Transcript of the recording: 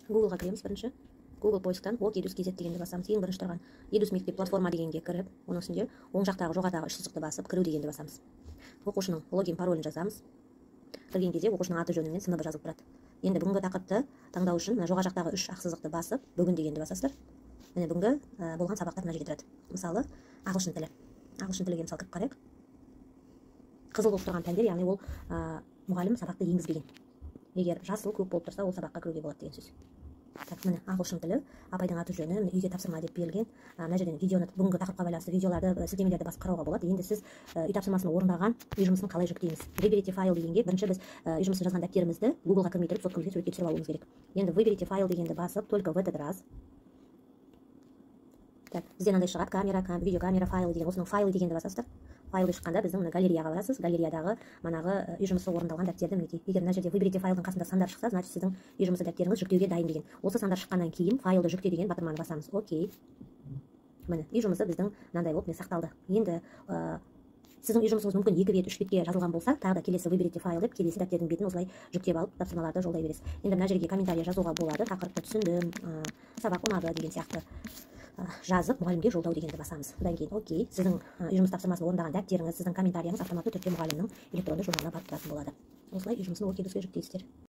Google-ға кіреміз бірінші. Google поисктан ok.eduz.kz дегенді басамыз. Ең бірінші тұрған Eduz мектеп платформа дегенге кіріп, оның үстінде оң жақтағы жоғарыдағы үш сызықты басып, кіру дегенді басамыз. Оқушының логин паролін жазамыз. Кірген кезде оқушының аты жөні мен сыныбы жазылып тұрады. Енді бүгінгі тақырыпты таңдау үшін жоғары жақтағы үш ақ сызықты басып, бүгін дегенді басасыздар. Міне бүгінгі болған сабақтар мына жерге тұрады. Мысалы, ағылшын тілі. Ағылшын тіліге мысал кіріп қарайық. Қызыл болып тұрған пәндер, яғни ол мұғалім сабақты енгізбеген. Егер жасыл көк болып тұрса, ол сабаққа кіруге болады деген сөз. Так, міне ағылшын тілі, апайдың аты жөні, үйге тапсырма деп берілген. Мына жерден видеоны бүгінгі тақырыпқа байланысты видеоларды, сілтемелерді басып қарауға болады. Енді сіз үй тапсырмасын орындаған үй жұмысын қалай жүктейміз? Выберите файл дегенге бірінші біз үй жұмысын жазған дәптерімізді Google-ға кірмей тұрып соткамызге суретке түсіріп алуымыз керек. Енді выберите файл дегенді басып, только в этот раз. Так, бізде мынандай шығады, камера, видеокамера, файл деген. Осының файлы дегенді басасыздар. Файлды шыққанда біздің галереяға барасыз. Галереядағы манағы үй жұмысы орындалған дәптерді мінекей. Егер мына жерде выберите файлдың қасында сандар шықса, значит сіздің үй жұмысы дәптеріңіз жүктеуге дайын деген. Осы сандар шыққаннан кейін файлды жүкте деген батырманы басамыз. Окей. Міне, үй жұмысы біздің мынандай болып сақталды. Енді сіздің үй жұмысыңыз мүмкін 2 бет, 3 бетке жазылған болса, тағы да келесі выберите файл деп келесі дәптердің бетін осылай жүктеп алып тапсырмаларды жолдай бересіз. Енді мына жерге комментарий жазуға болады. Тақырыпты түсіндім, сабақ ұнады деген сияқты жазып мұғалімге жолдау дегенді басамыз. Одан кейін окей, сіздің үй жұмыс тапсырмасын орындаған дәптеріңіз, сіздің комментарияңыз автоматты түрде мұғалімнің электронды журналына барып тұратын болады. Осылай үй жұмысын ok.eduz'ге жүктейсіздер.